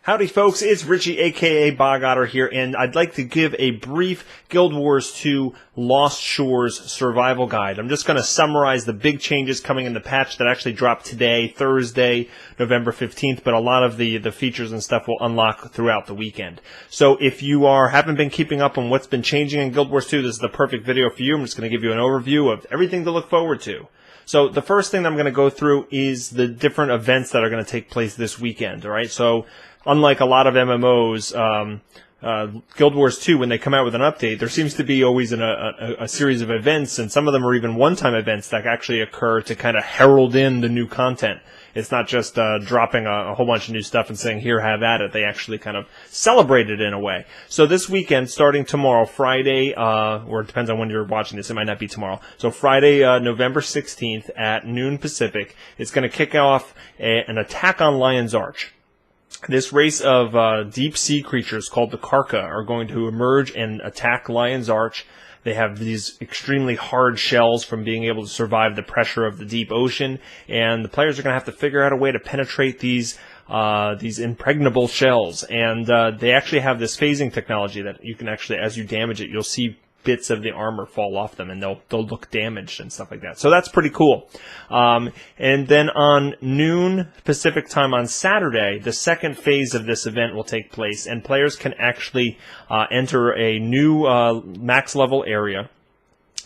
Howdy folks, it's Richie aka Bog Otter here, and I'd like to give a brief Guild Wars 2 Lost Shores survival guide. I'm just going to summarize the big changes coming in the patch that actually dropped today, Thursday, November 15th, but a lot of the features and stuff will unlock throughout the weekend. So if you haven't been keeping up on what's been changing in Guild Wars 2, this is the perfect video for you. I'm just going to give you an overview of everything to look forward to. So the first thing that I'm going to go through is the different events that are going to take place this weekend, alright? So unlike a lot of MMOs, Guild Wars 2, when they come out with an update, there seems to be always a series of events, and some of them are even one-time events that actually occur to kind of herald in the new content. It's not just dropping a whole bunch of new stuff and saying, here, have at it. They actually kind of celebrate it in a way. So this weekend, starting tomorrow, Friday, or it depends on when you're watching this, it might not be tomorrow. So Friday, November 16th at noon Pacific, it's going to kick off an attack on Lion's Arch. This race of deep-sea creatures called the Karka are going to emerge and attack Lion's Arch. They have these extremely hard shells from being able to survive the pressure of the deep ocean, and the players are going to have to figure out a way to penetrate these impregnable shells. And they actually have this phasing technology that you can actually, as you damage it, you'll see bits of the armor fall off them, and they'll look damaged and stuff like that. So that's pretty cool. And then on noon Pacific time on Saturday, the second phase of this event will take place, and players can actually enter a new max level area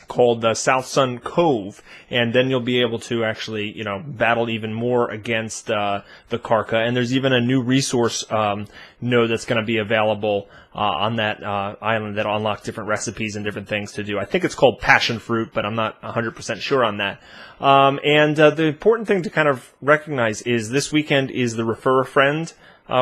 called South Sun Cove, and then you'll be able to actually, battle even more against the Karka. And there's even a new resource node that's going to be available on that island that'll unlock different recipes and different things to do. I think it's called Passion Fruit, but I'm not 100% sure on that. And the important thing to kind of recognize is this weekend is the Refer a Friend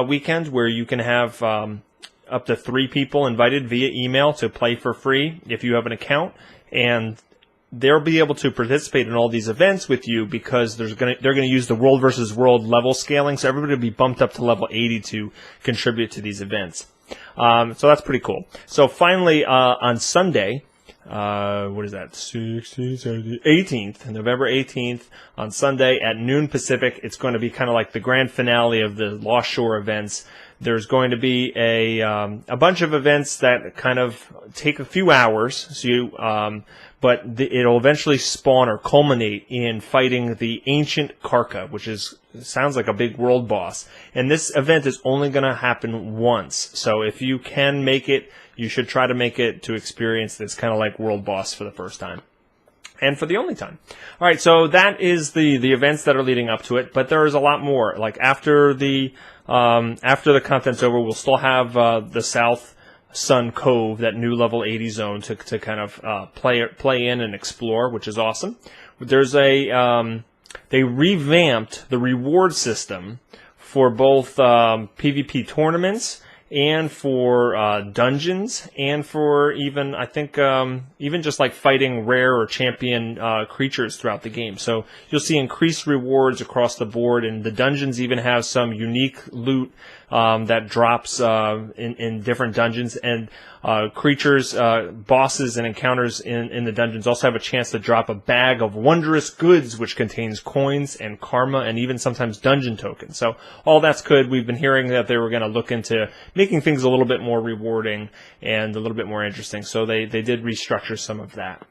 weekend, where you can have up to 3 people invited via email to play for free if you have an account. And they'll be able to participate in all these events with you because they're going to use the world versus world level scaling, so everybody will be bumped up to level 80 to contribute to these events. So that's pretty cool. So finally, on Sunday, what is that? 18th, November 18th, on Sunday at noon Pacific, it's going to be kind of like the grand finale of the Lost Shore events. There's going to be a bunch of events that kind of take a few hours, so but it'll eventually spawn or culminate in fighting the ancient Karka, which sounds like a big world boss. And this event is only going to happen once, so if you can make it, you should try to make it to experience this kind of like world boss for the first time. And for the only time. All right, so that is the events that are leading up to it, but there is a lot more. Like after the content's over, we'll still have the South Sun Cove, that new level 80 zone to kind of play in and explore, which is awesome. There's they revamped the reward system for both PvP tournaments and for dungeons, and for even, I think, even just like fighting rare or champion creatures throughout the game. So you'll see increased rewards across the board, and the dungeons even have some unique loot that drops in different dungeons, and creatures, bosses, and encounters in the dungeons also have a chance to drop a bag of wondrous goods, which contains coins and karma and even sometimes dungeon tokens. So all that's good. We've been hearing that they were going to look into making things a little bit more rewarding and a little bit more interesting. So they did restructure some of that.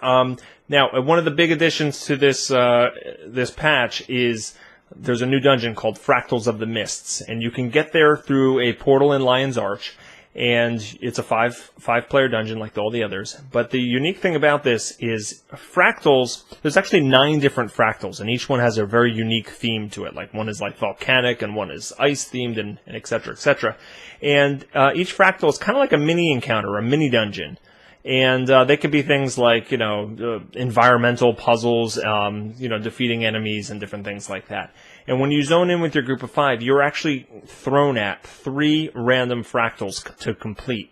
Now, one of the big additions to this patch is there's a new dungeon called Fractals of the Mists, and you can get there through a portal in Lion's Arch, and it's a five-player dungeon like all the others. But the unique thing about this is fractals, there's actually 9 different fractals, and each one has a very unique theme to it. Like one is like volcanic, and one is ice-themed, and et cetera, et cetera. And each fractal is kind of like a mini encounter, a mini dungeon. And they could be things like, environmental puzzles, defeating enemies and different things like that. And when you zone in with your group of 5, you're actually thrown at 3 random fractals to complete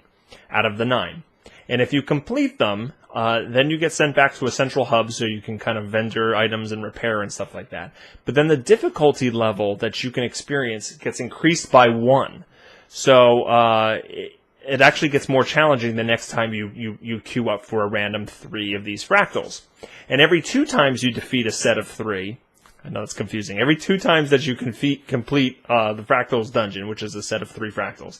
out of the 9. And if you complete them, then you get sent back to a central hub so you can kind of vendor items and repair and stuff like that. But then the difficulty level that you can experience gets increased by 1. So it actually gets more challenging the next time you queue up for a random 3 of these fractals. And every 2 times you defeat a set of 3, I know it's confusing. Every 2 times that you complete the Fractals dungeon, which is a set of 3 fractals,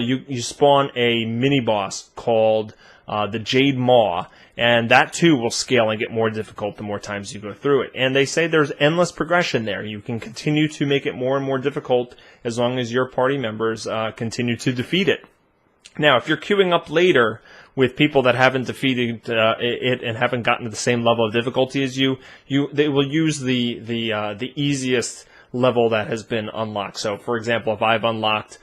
you spawn a mini-boss called the Jade Maw, and that too will scale and get more difficult the more times you go through it. And they say there's endless progression there. You can continue to make it more and more difficult as long as your party members continue to defeat it. Now, if you're queuing up later with people that haven't defeated it and haven't gotten to the same level of difficulty as they will use the easiest level that has been unlocked. So, for example, if I've unlocked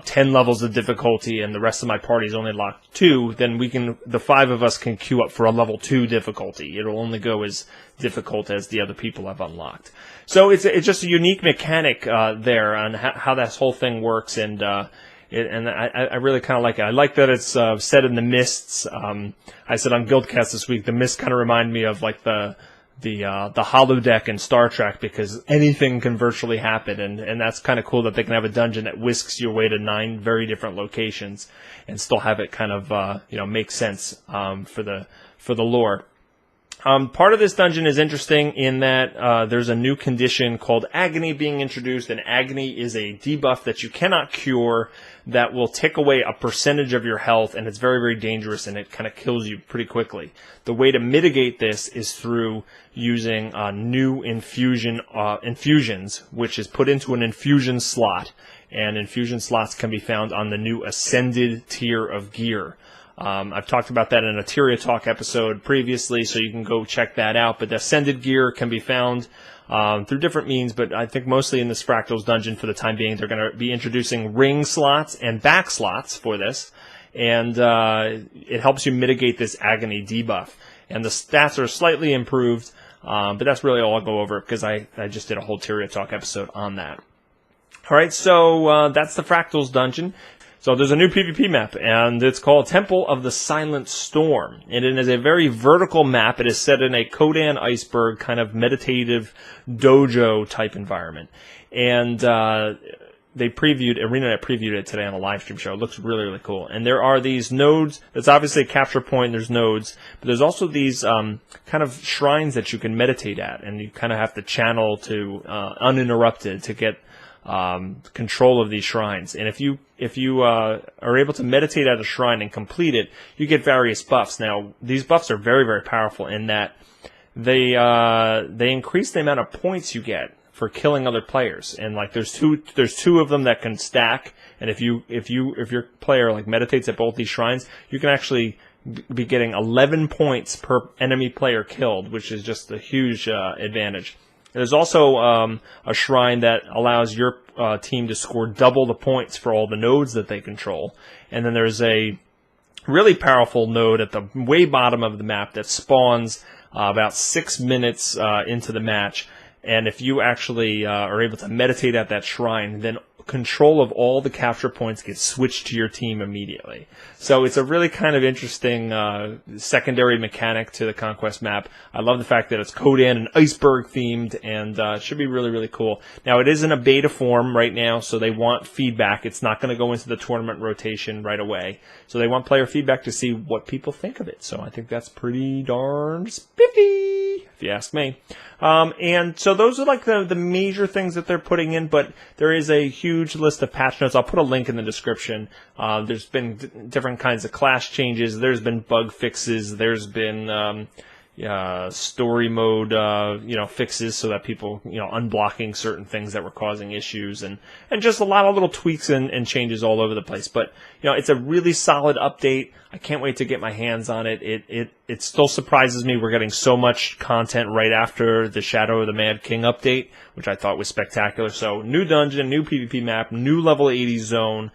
10 levels of difficulty and the rest of my party's only locked 2, then the 5 of us can queue up for a level 2 difficulty. It'll only go as difficult as the other people have unlocked. So it's just a unique mechanic there on how that whole thing works, and I really kind of like it. I like that it's set in the mists. I said on GuildCast this week, the mists kind of remind me of like the holodeck in Star Trek, because anything can virtually happen, and that's kind of cool that they can have a dungeon that whisks you away to 9 very different locations and still have it kind of make sense for the lore. Part of this dungeon is interesting in that there's a new condition called Agony being introduced, and Agony is a debuff that you cannot cure that will take away a percentage of your health, and it's very, very dangerous, and it kind of kills you pretty quickly. The way to mitigate this is through using new infusions, which is put into an infusion slot, and infusion slots can be found on the new Ascended tier of gear. I've talked about that in a Tyria Talk episode previously, so you can go check that out. But the Ascended gear can be found through different means, but I think mostly in this Fractals dungeon for the time being. They're going to be introducing ring slots and back slots for this, and it helps you mitigate this Agony debuff. And the stats are slightly improved, but that's really all I'll go over, because I just did a whole Tyria Talk episode on that. All right, so that's the Fractals dungeon. So there's a new PvP map, and it's called Temple of the Silent Storm. And it is a very vertical map. It is set in a Kodan iceberg kind of meditative dojo-type environment. And Arena previewed it today on a live stream show. It looks really, really cool. And there are these nodes. It's obviously a capture point. There's nodes. But there's also these kind of shrines that you can meditate at. And you kind of have to channel to uninterrupted to get control of these shrines. And if you are able to meditate at a shrine and complete it, you get various buffs. Now, these buffs are very, very powerful in that they increase the amount of points you get for killing other players. And like there's two of them that can stack. And if your player like meditates at both these shrines, you can actually be getting 11 points per enemy player killed, which is just a huge advantage. There's also a shrine that allows your team to score double the points for all the nodes that they control. And then there's a really powerful node at the way bottom of the map that spawns about 6 minutes into the match. And if you actually are able to meditate at that shrine, then control of all the capture points gets switched to your team immediately. So it's a really kind of interesting secondary mechanic to the Conquest map. I love the fact that it's Kodan and iceberg themed, and it should be really, really cool. Now, it is in a beta form right now, so they want feedback. It's not going to go into the tournament rotation right away. So they want player feedback to see what people think of it. So I think that's pretty darn spiffy, if you ask me. And so those are like the major things that they're putting in, but there is a huge list of patch notes. I'll put a link in the description. There's been different kinds of class changes. There's been bug fixes. There's been story mode fixes so that people unblocking certain things that were causing issues, and just a lot of little tweaks and changes all over the place. But it's a really solid update. I can't wait to get my hands on it. It still surprises me we're getting so much content right after the Shadow of the Mad King update, which I thought was spectacular. So new dungeon, new PvP map, new level 80 zone,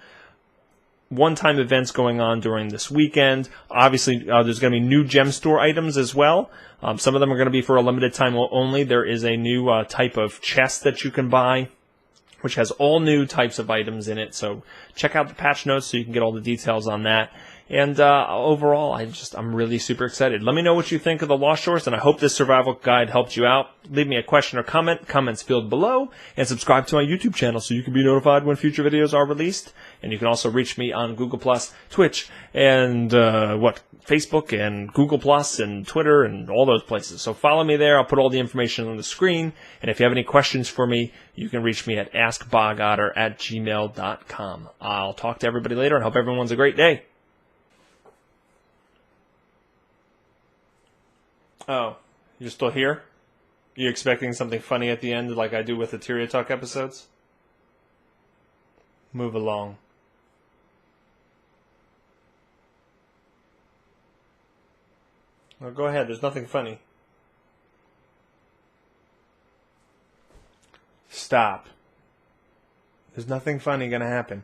one-time events going on during this weekend. Obviously, there's going to be new gem store items as well. Some of them are going to be for a limited time only. There is a new type of chest that you can buy, which has all new types of items in it. So check out the patch notes so you can get all the details on that. And overall, I'm really super excited. Let me know what you think of the Lost Shores, and I hope this survival guide helped you out. Leave me a question or comment, comments field below, and subscribe to my YouTube channel so you can be notified when future videos are released. And you can also reach me on Google+, Twitch, and Facebook, and Google+, and Twitter, and all those places. So follow me there. I'll put all the information on the screen. And if you have any questions for me, you can reach me at askbogotter@gmail.com. I'll talk to everybody later and hope everyone's a great day. Oh, you're still here? You expecting something funny at the end like I do with the Tyria Talk episodes? Move along. Well, go ahead. There's nothing funny. Stop. There's nothing funny gonna happen.